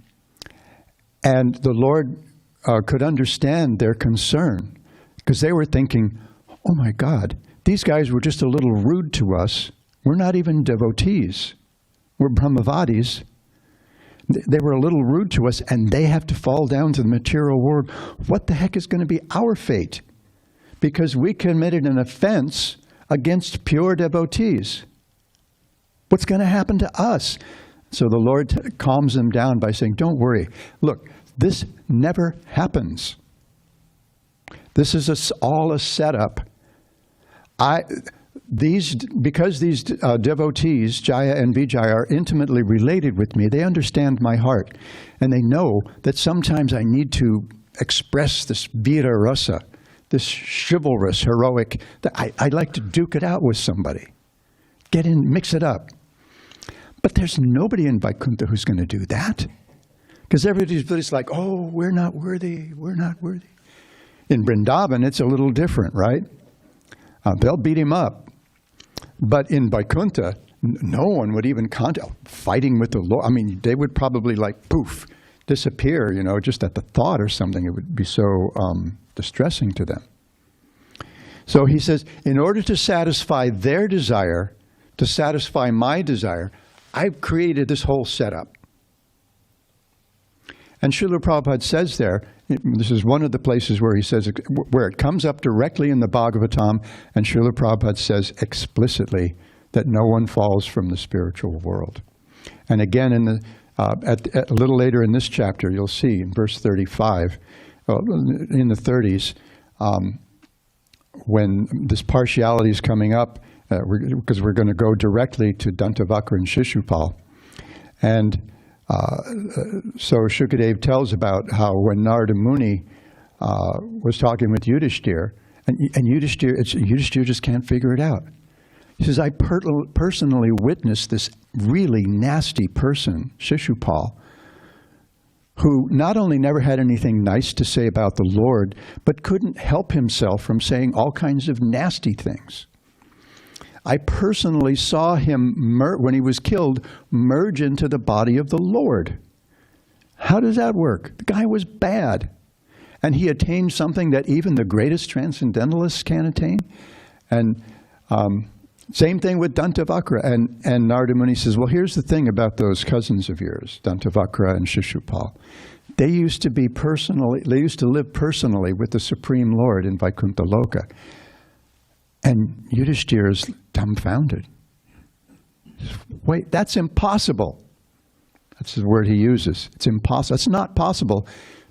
the Lord could understand their concern, because they were thinking, oh my God, these guys were just a little rude to us. We're not even devotees. We're Brahmavadis. They were a little rude to us, and they have to fall down to the material world. What the heck is going to be our fate? Because we committed an offense against pure devotees. What's going to happen to us? So the Lord calms them down by saying, don't worry. Look, this never happens. This is all a setup. Because these devotees, Jaya and Vijaya, are intimately related with me, they understand my heart. And they know that sometimes I need to express this Vira Rasa, this chivalrous, heroic, that I'd like to duke it out with somebody. Get in, mix it up. But there's nobody in Vaikuntha who's going to do that. Because everybody's like, oh, we're not worthy, we're not worthy. In Vrindavan, it's a little different, right? They'll beat him up. But in Vaikuntha, no one would even contemplate fighting with the Lord. I mean, they would probably like, poof, disappear, just at the thought or something. It would be so distressing to them. So he says, in order to satisfy their desire, to satisfy my desire, I've created this whole setup. And Srila Prabhupada says there, this is one of the places where he says, where it comes up directly in the Bhagavatam, and Srila Prabhupada says explicitly that no one falls from the spiritual world. And again, a little later in this chapter, you'll see in verse 35, in the 30s, when this partiality is coming up, because we're going to go directly to Dantavakra and Shishupal. And so Shukadev tells about how when Narada Muni was talking with Yudhishthira, and Yudhishthira just can't figure it out. He says, I personally witnessed this really nasty person, Shishupal, who not only never had anything nice to say about the Lord, but couldn't help himself from saying all kinds of nasty things. I personally saw him, when he was killed, merge into the body of the Lord. How does that work? The guy was bad. And he attained something that even the greatest transcendentalists can't attain. And same thing with Dantavakra. And Narada Muni says, well, here's the thing about those cousins of yours, Dantavakra and Shishupal. They used to live personally with the Supreme Lord in Vaikuntha Loka. And Yudhishthira is dumbfounded. Wait, that's impossible. That's the word he uses. It's impossible. It's not possible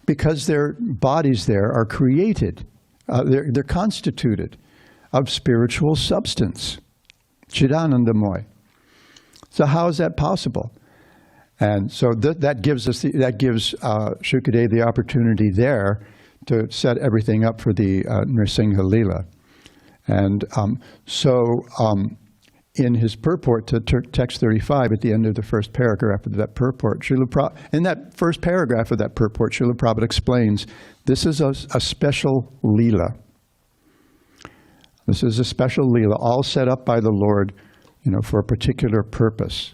because their bodies there are created. They're constituted of spiritual substance. Chidanandamoy. So how is that possible? And so that gives Shukadeva the opportunity there to set everything up for the Nrsimha Leela. And in his purport to text 35, at the end of the first paragraph of that purport, in that first paragraph of that purport, Srila Prabhupada explains, this is a special Leela. This is a special Leela, all set up by the Lord, for a particular purpose.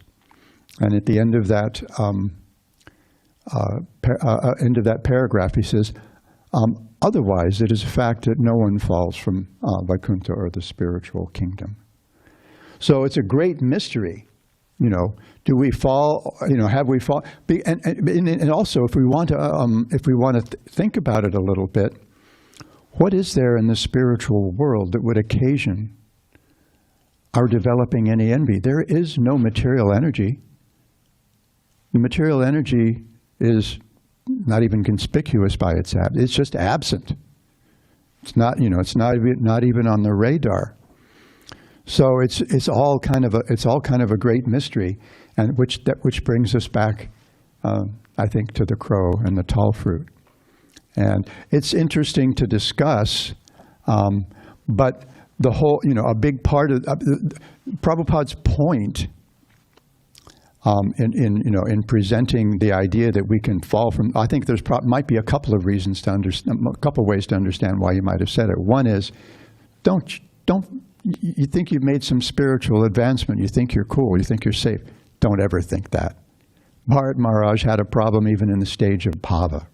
And at the end of that paragraph, he says, otherwise, it is a fact that no one falls from Vaikuntha or the spiritual kingdom. So it's a great mystery. Do we fall? Have we fall? And also, if we want to think about it a little bit, what is there in the spiritual world that would occasion our developing any envy? There is no material energy. The material energy is not even conspicuous by its absence. It's just absent. It's not, it's not even on the radar. So it's all kind of a great mystery, and which brings us back, I think, to the crow and the tall fruit. And it's interesting to discuss, but the whole, a big part of Prabhupada's point in presenting the idea that we can fall from, I think there's might be a couple of reasons to understand, a couple of ways to understand why you might have said it. One is, you think you've made some spiritual advancement, you think you're cool, you think you're safe. Don't ever think that. Bharat Maharaj had a problem even in the stage of bhava.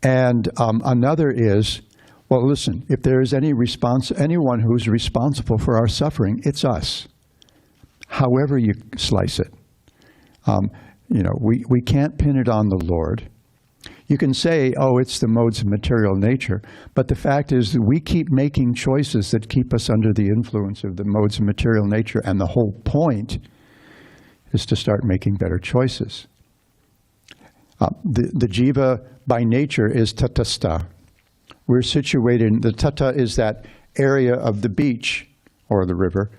Another is, well, listen, if there is anyone who's responsible for our suffering, it's us. However you slice it. We can't pin it on the Lord. You can say, oh, it's the modes of material nature, but the fact is that we keep making choices that keep us under the influence of the modes of material nature, and the whole point is to start making better choices. The jiva by nature is tatastha. We're situated, the tata is that area of the beach or the river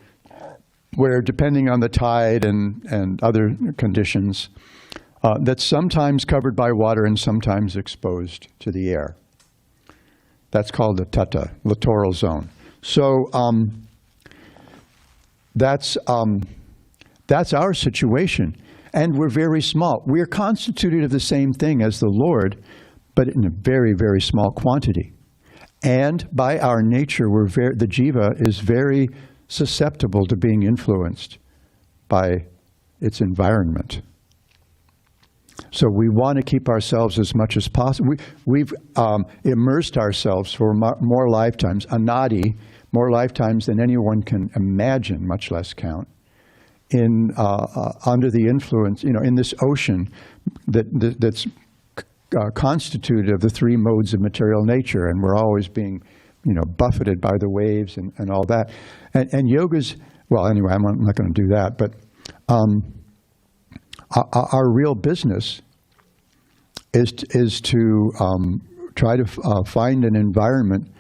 where, depending on the tide and other conditions, that's sometimes covered by water and sometimes exposed to the air. That's called the tata, littoral zone. So that's our situation. And we're very small. We're constituted of the same thing as the Lord, but in a very, very small quantity. And by our nature, the jiva is very susceptible to being influenced by its environment. So we want to keep ourselves as much as possible. We've immersed ourselves for more lifetimes, anadi, more lifetimes than anyone can imagine, much less count, in under the influence, in this ocean that's constituted of the three modes of material nature, and we're always being, buffeted by the waves and all that. And yoga's, well, anyway, I'm not going to do that, but our real business is to try to find an environment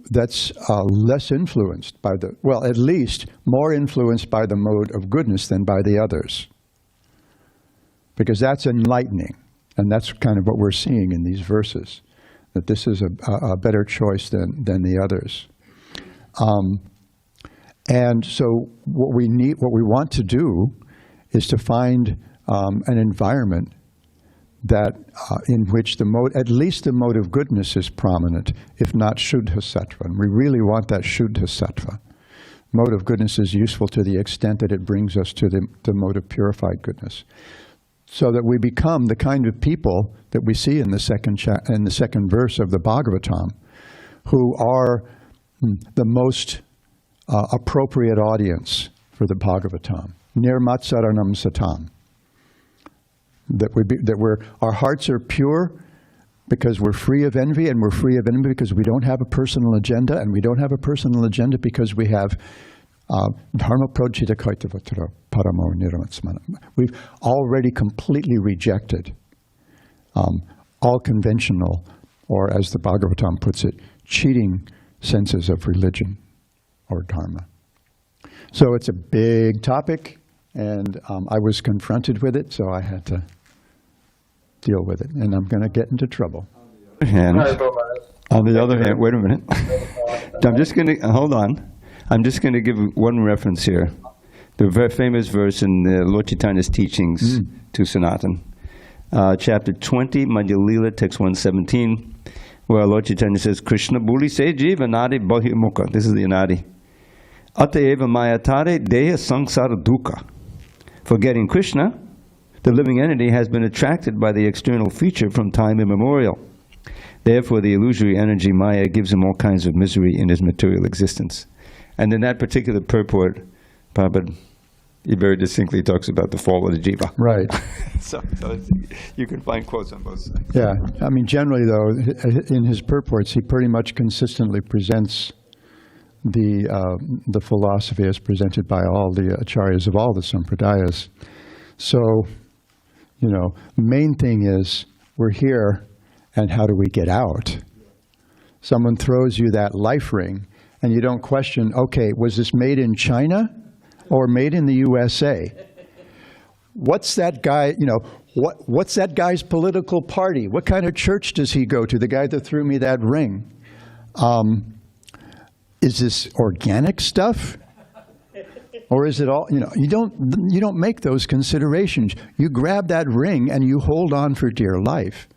that's less influenced by at least more influenced by the mode of goodness than by the others. Because that's enlightening. And that's kind of what we're seeing in these verses, that this is a better choice than the others. And so what we want to do is to find an environment that in which at least the mode of goodness is prominent, if not Shuddha Sattva. And we really want that Shuddha Sattva. Mode of goodness is useful to the extent that it brings us to the mode of purified goodness, so that we become the kind of people that we see in the second verse of the Bhagavatam, who are the most appropriate audience for the Bhagavatam. Nirmatsaranam satam. Our hearts are pure because we're free of envy, and we're free of envy because we don't have a personal agenda, and we don't have a personal agenda because we have dharma projita kaitavatara paramo niramatsmana. We've already completely rejected all conventional, or as the Bhagavatam puts it, cheating senses of religion. or dharma. So it's a big topic, and I was confronted with it, so I had to deal with it, and I'm going to get into trouble. And on the other hand, wait a minute. I'm just going to, hold on. I'm just going to give one reference here. The very famous verse in Lord Chaitanya's teachings to Sanatan. Chapter 20, Madhya Lila, text 117, where Lord Chaitanya says, Krishna Buli se jiva nadi bahimukha. This is the anadi. Ataeva mayatare deha sangsara dukkha. Forgetting Krishna, the living entity has been attracted by the external feature from time immemorial. Therefore, the illusory energy Maya gives him all kinds of misery in his material existence. And in that particular purport, Prabhupada, he very distinctly talks about the fall of the jiva. Right. so you can find quotes on both sides. Yeah. I mean, generally, though, in his purports, he pretty much consistently presents the philosophy as presented by all the acharyas of all the sampradayas. So, you know, main thing is we're here, and how do we get out? Someone throws you that life ring, and you don't question, okay, was this made in China or made in the USA? What's that guy, you know, what's that guy's political party? What kind of church does he go to, the guy that threw me that ring? Is this organic stuff? Or is it all, you know, you don't make those considerations. You grab that ring and you hold on for dear life.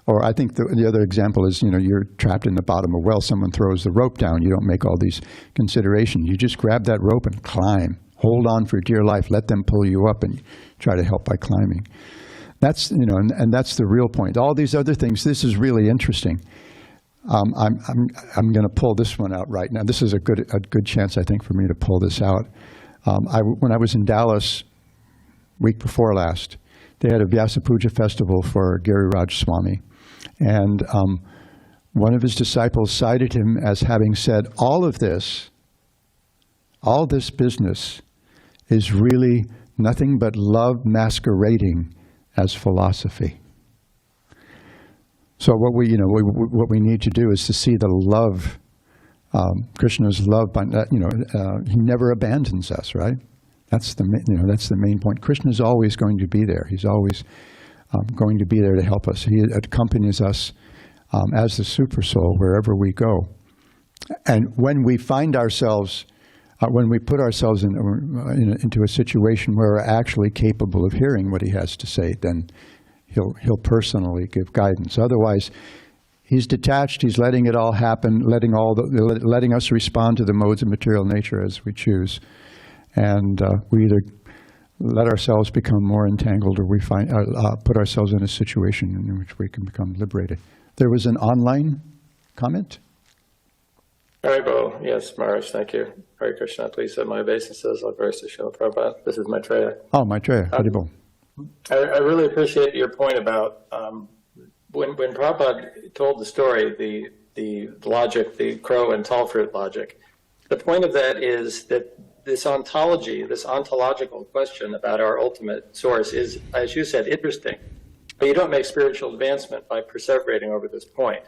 Or I think the other example is, you know, you're trapped in the bottom of a well, someone throws the rope down. You don't make all these considerations. You just grab that rope and climb. Hold on for dear life. Let them pull you up and try to help by climbing. That's, you know, and that's the real point. All these other things, this is really interesting. I'm going to pull this one out right now. This is a good chance, I think, for me to pull this out. When I was in Dallas week before last, they had a Vyasa Puja festival for Giriraj Swami. And one of his disciples cited him as having said, all this business is really nothing but love masquerading as philosophy. So what we need to do is to see the love, Krishna's love. He never abandons us, right? That's the main point. Krishna's always going to be there. He's always going to be there to help us. He accompanies us as the Supersoul wherever we go. And when we find ourselves, when we put ourselves into a situation where we're actually capable of hearing what he has to say, then he'll personally give guidance. Otherwise, he's detached. He's letting it all happen, letting us respond to the modes of material nature as we choose. And we either let ourselves become more entangled, or we put ourselves in a situation in which we can become liberated. There was an online comment. Haribo, yes, Maharaj, thank you. Hare Krishna, please set my obeisances. I'll verse to Srila Prabhupada. This is Maitreya. Oh, Maitreya, Haribo. I really appreciate your point about when Prabhupada told the story, the logic, the crow and tall fruit logic. The point of that is that this ontology, this ontological question about our ultimate source is, as you said, interesting. But you don't make spiritual advancement by perseverating over this point.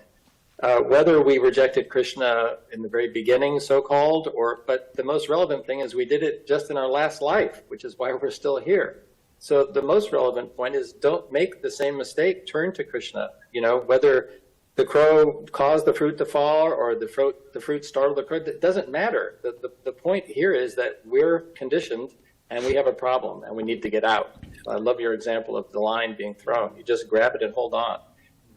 Whether we rejected Krishna in the very beginning, so-called, but the most relevant thing is we did it just in our last life, which is why we're still here. So the most relevant point is don't make the same mistake, turn to Krishna. You know, whether the crow caused the fruit to fall or the fruit startled the crow, it doesn't matter. The point here is that we're conditioned and we have a problem and we need to get out. I love your example of the line being thrown. You just grab it and hold on.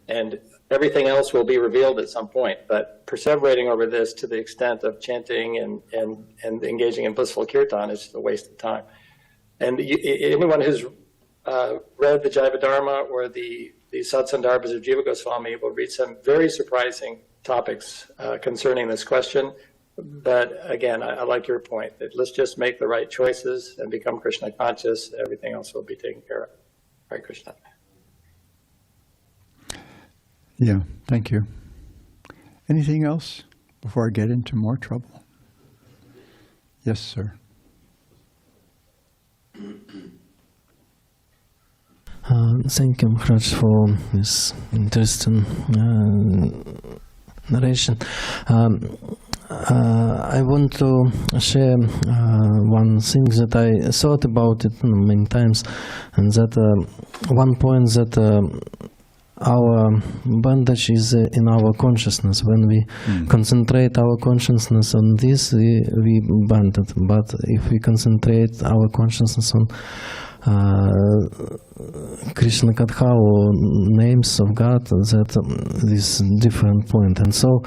And everything else will be revealed at some point. But perseverating over this to the extent of chanting and engaging in blissful kirtan is just a waste of time. And anyone who's read the Jaiva Dharma or the Satsandarbhas of Jiva Goswami will read some very surprising topics concerning this question. But again, I like your point that let's just make the right choices and become Krishna conscious. Everything else will be taken care of. Hare Krishna. Yeah, thank you. Anything else before I get into more trouble? Yes, sir. Thank you, Maharaj, for this interesting narration. I want to share one thing that I thought about it many times, and that one point that our bondage is in our consciousness. When we concentrate our consciousness on this, we bonded. But if we concentrate our consciousness on Krishna Katha or names of God, that is different point. And so,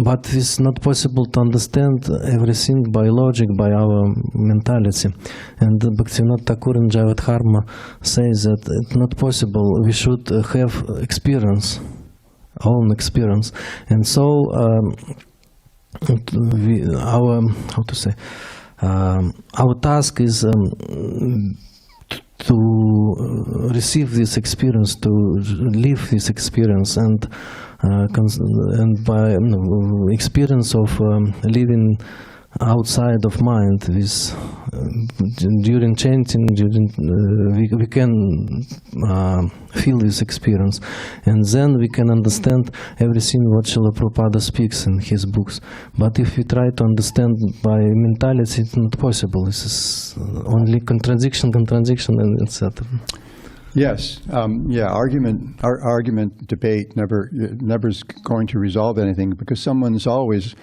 but it's not possible to understand everything by logic, by our mentality. And Bhaktivinoda Thakur and Jaivadharma says that it's not possible. We should have experience, own experience. And so, our task is to receive this experience, to live this experience, and by experience of living outside of mind, with during chanting, we can feel this experience, and then we can understand everything what Srila Prabhupada speaks in his books. But if we try to understand by mentality, it's not possible. This is only contradiction, and etc. Yes, argument, debate never is going to resolve anything, because someone's always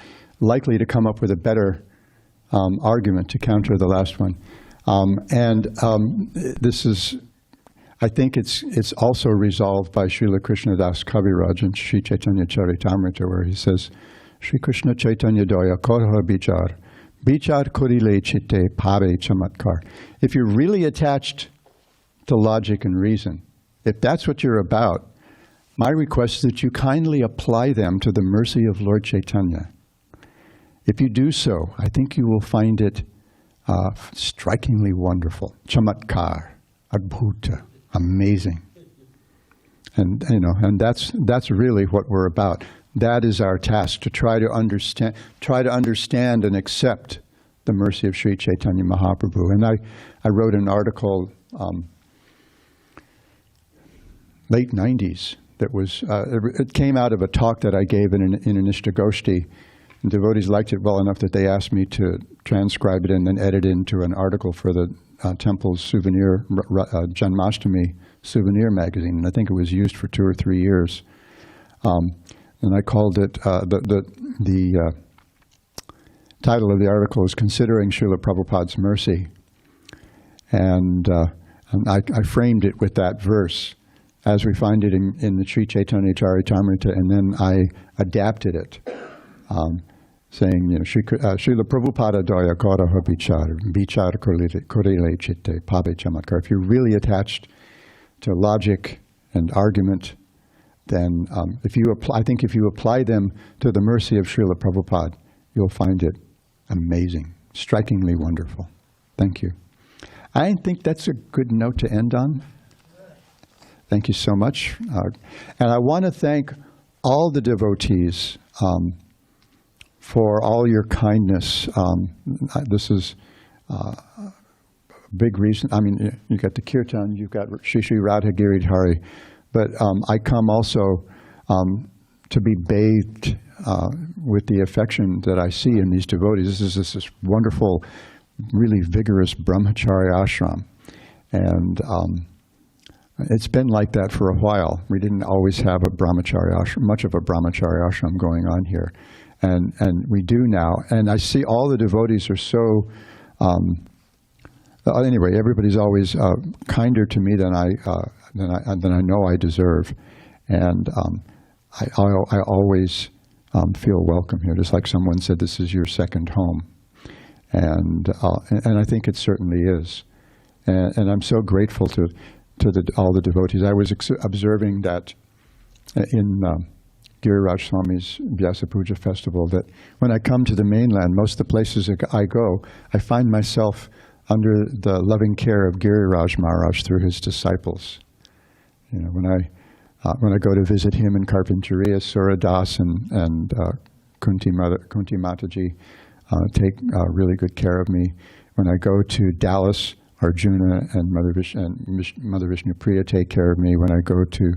likely to come up with a better argument to counter the last one. This is, I think it's also resolved by Srila Krishnadas Kaviraj in Sri Chaitanya Charitamrita, where he says, Sri Krishna Chaitanya Doya Korha Bichar, Bichar Kurile Chitte Pare Chamatkar. If you're really attached to logic and reason, if that's what you're about, my request is that you kindly apply them to the mercy of Lord Chaitanya. If you do so, I think you will find it strikingly wonderful. Chamatkar, adbhuta, amazing. And that's really what we're about. That is our task, to try to understand and accept the mercy of Sri Chaitanya Mahaprabhu. And I wrote an article late 90s that was it came out of a talk that I gave in an Ishtagoshti. And devotees liked it well enough that they asked me to transcribe it and then edit it into an article for the temple's souvenir, Janmashtami souvenir magazine. And I think it was used for 2 or 3 years. And I called it, the title of the article is Considering Srila Prabhupada's Mercy. And I framed it with that verse, as we find it in the Sri Chaitanya Charitamrita, and then I adapted it. Saying, Srila Prabhupada Daya Karaha Bichar Korile Chitte Pabe Chamatkar. If you're really attached to logic and argument, then I think if you apply them to the mercy of Srila Prabhupada, you'll find it amazing, strikingly wonderful. Thank you. I think that's a good note to end on. Thank you so much. And I want to thank all the devotees for all your kindness. This is a big reason. I mean, you got the Kirtan, you've got Shri Shri Radha Giridhari, but I come also to be bathed with the affection that I see in these devotees. This is this wonderful, really vigorous brahmacharya ashram. And it's been like that for a while. We didn't always have a brahmacharya ashram, much of a brahmacharya ashram going on here. And we do now. And I see all the devotees are so, anyway, everybody's always kinder to me than I know I deserve. And I always feel welcome here. Just like someone said, this is your second home. And I think it certainly is. And I'm so grateful to all the devotees. I was observing that in Giriraj Swami's Vyasa Puja festival, that when I come to the mainland, most of the places I go, I find myself under the loving care of Giriraj Maharaj through his disciples. When I go to visit him in Carpinteria, Suradas and Kunti Mataji take really good care of me. When I go to Dallas, Arjuna and Mother Vishnu Priya take care of me. When I go to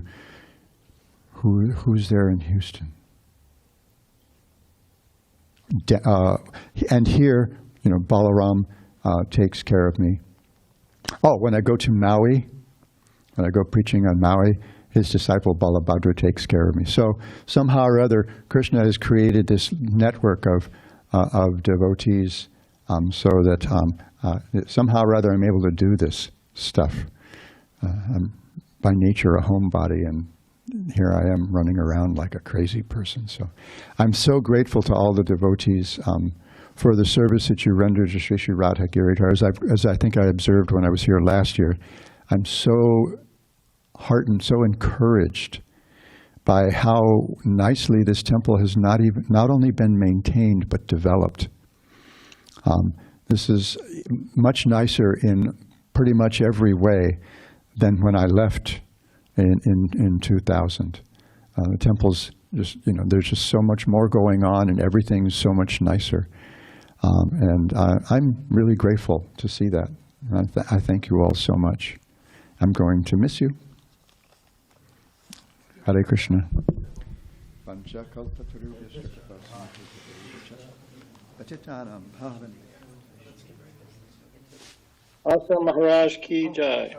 who's there in Houston? and here, Balaram takes care of me. Oh, when I go to Maui, when I go preaching on Maui, his disciple Balabhadra takes care of me. So somehow or other, Krishna has created this network of devotees, so that somehow or other I'm able to do this stuff. I'm by nature a homebody, and here I am running around like a crazy person. So I'm so grateful to all the devotees for the service that you render to Sri Sri Radha Giridhar. As I think I observed when I was here last year, I'm so heartened, so encouraged by how nicely this temple has not only been maintained but developed. This is much nicer in pretty much every way than when I left in 2000. The temple's just, there's just so much more going on, and everything's so much nicer. And I'm really grateful to see that. I thank you all so much. I'm going to miss you. Hare Krishna. Ashram Maharaj ki jai.